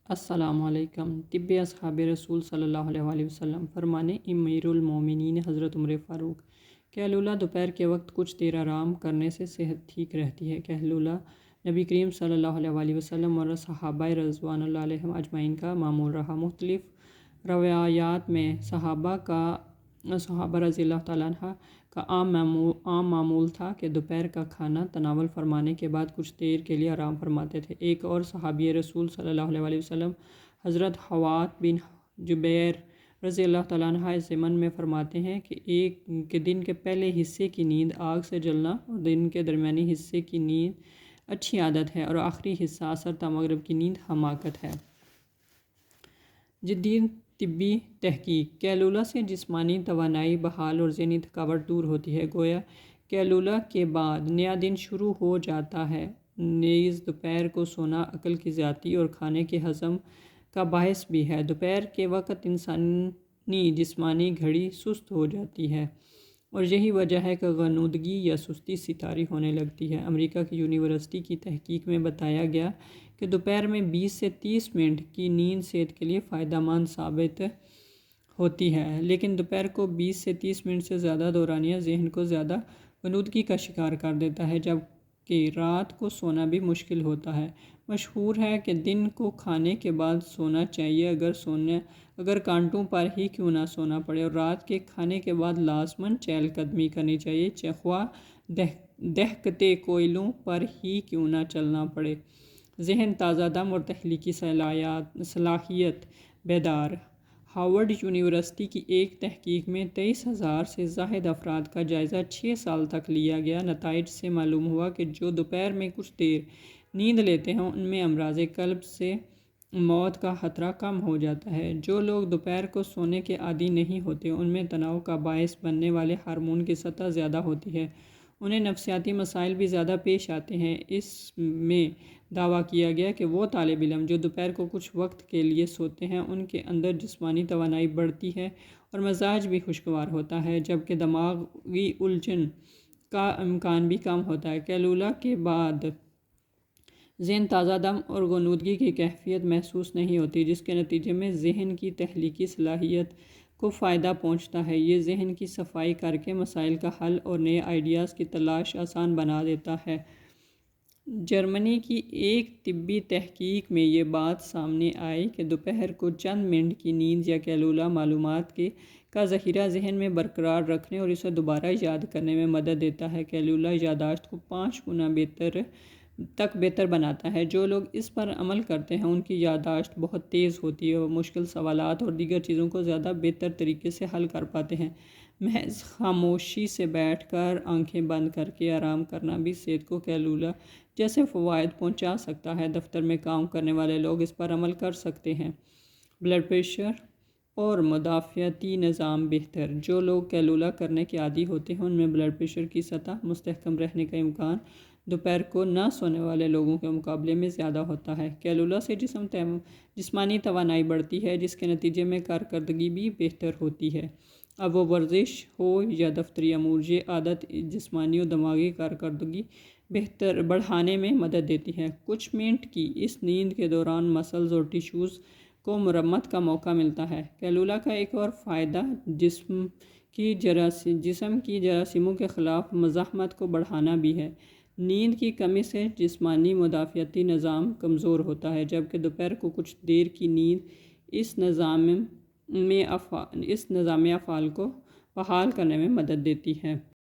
السلام علیکم۔ طب اصحاب رسول صلی اللہ علیہ وسلم فرمانے امیر المومنین حضرت عمر فاروق: قیلولہ دوپہر کے وقت کچھ دیر آرام کرنے سے صحت ٹھیک رہتی ہے۔ قیلولہ نبی کریم صلی اللہ علیہ وسلم اور صحابہ رضوان اللہ علیہم اجمعین کا معمول رہا۔ مختلف روایات میں صحابہ رضی اللہ تعالیٰ عنہ کا عام معمول تھا کہ دوپہر کا کھانا تناول فرمانے کے بعد کچھ دیر کے لیے آرام فرماتے تھے۔ ایک اور صحابی رسول صلی اللہ علیہ وسلم حضرت حوات بن جبیر رضی اللہ تعالیٰ عنہ اس ضمن میں فرماتے ہیں کہ دن کے پہلے حصے کی نیند آگ سے جلنا اور دن کے درمیانی حصے کی نیند اچھی عادت ہے اور آخری حصہ عصر تا مغرب کی نیند حماقت ہے۔ جدید طبی تحقیق: قیلولہ سے جسمانی توانائی بحال اور ذہنی تھکاوٹ دور ہوتی ہے۔ گویا قیلولہ کے بعد نیا دن شروع ہو جاتا ہے۔ نیز دوپہر کو سونا عقل کی زیادتی اور کھانے کے ہضم کا باعث بھی ہے۔ دوپہر کے وقت انسانی جسمانی گھڑی سست ہو جاتی ہے اور یہی وجہ ہے کہ غنودگی یا سستی سی طاری ہونے لگتی ہے۔ امریکہ کی یونیورسٹی کی تحقیق میں بتایا گیا کہ دوپہر میں 20 سے 30 منٹ کی نیند صحت کے لیے فائدہ مند ثابت ہوتی ہے، لیکن دوپہر کو 20 سے 30 منٹ سے زیادہ دورانیہ ذہن کو زیادہ غنودگی کا شکار کر دیتا ہے، جبکہ رات کو سونا بھی مشکل ہوتا ہے۔ مشہور ہے کہ دن کو کھانے کے بعد سونا چاہیے، اگر کانٹوں پر ہی کیوں نہ سونا پڑے، اور رات کے کھانے کے بعد لازماً چہل قدمی کرنی چاہیے، خواہ دہکتے کوئلوں پر ہی کیوں نہ چلنا پڑے۔ ذہن تازہ دم اور تخلیقی صلاحیت بیدار: ہارورڈ یونیورسٹی کی ایک تحقیق میں 23,000 سے زائد افراد کا جائزہ 6 سال تک لیا گیا۔ نتائج سے معلوم ہوا کہ جو دوپہر میں کچھ دیر نیند لیتے ہیں ان میں امراض قلب سے موت کا خطرہ کم ہو جاتا ہے۔ جو لوگ دوپہر کو سونے کے عادی نہیں ہوتے ان میں تناؤ کا باعث بننے والے ہارمون کی سطح زیادہ ہوتی ہے، انہیں نفسیاتی مسائل بھی زیادہ پیش آتے ہیں۔ اس میں دعویٰ کیا گیا کہ وہ طالب علم جو دوپہر کو کچھ وقت کے لیے سوتے ہیں ان کے اندر جسمانی توانائی بڑھتی ہے اور مزاج بھی خوشگوار ہوتا ہے، جبکہ دماغی الجھن کا امکان بھی کم ہوتا ہے۔ قیلولہ کے بعد ذہن تازہ دم اور غنودگی کی کیفیت محسوس نہیں ہوتی، جس کے نتیجے میں ذہن کی تخلیقی صلاحیت کو فائدہ پہنچتا ہے۔ یہ ذہن کی صفائی کر کے مسائل کا حل اور نئے آئیڈیاز کی تلاش آسان بنا دیتا ہے۔ جرمنی کی ایک طبی تحقیق میں یہ بات سامنے آئی کہ دوپہر کو چند منٹ کی نیند یا قیلولہ معلومات کا ذخیرہ ذہن میں برقرار رکھنے اور اسے دوبارہ یاد کرنے میں مدد دیتا ہے۔ قیلولہ یادداشت کو 5 گنا بہتر بناتا ہے۔ جو لوگ اس پر عمل کرتے ہیں ان کی یادداشت بہت تیز ہوتی ہے، وہ مشکل سوالات اور دیگر چیزوں کو زیادہ بہتر طریقے سے حل کر پاتے ہیں۔ محض خاموشی سے بیٹھ کر آنکھیں بند کر کے آرام کرنا بھی صحت کو قیلولہ جیسے فوائد پہنچا سکتا ہے۔ دفتر میں کام کرنے والے لوگ اس پر عمل کر سکتے ہیں۔ بلڈ پریشر اور مدافعتی نظام بہتر: جو لوگ قیلولہ کرنے کے عادی ہوتے ہیں ان میں بلڈ پریشر کی سطح مستحکم رہنے کا امکان دوپہر کو نہ سونے والے لوگوں کے مقابلے میں زیادہ ہوتا ہے۔ قیلولہ سے جسمانی توانائی بڑھتی ہے، جس کے نتیجے میں کارکردگی بھی بہتر ہوتی ہے۔ اب وہ ورزش ہو یا دفتری امور، یہ عادت جسمانی اور دماغی کارکردگی بڑھانے میں مدد دیتی ہے۔ کچھ منٹ کی اس نیند کے دوران مسلز اور ٹشوز کو مرمت کا موقع ملتا ہے۔ قیلولہ کا ایک اور فائدہ جسم کی جراثیموں کے خلاف مزاحمت کو بڑھانا بھی ہے۔ نیند کی کمی سے جسمانی مدافعتی نظام کمزور ہوتا ہے، جبکہ دوپہر کو کچھ دیر کی نیند اس نظام افعال کو بحال کرنے میں مدد دیتی ہے۔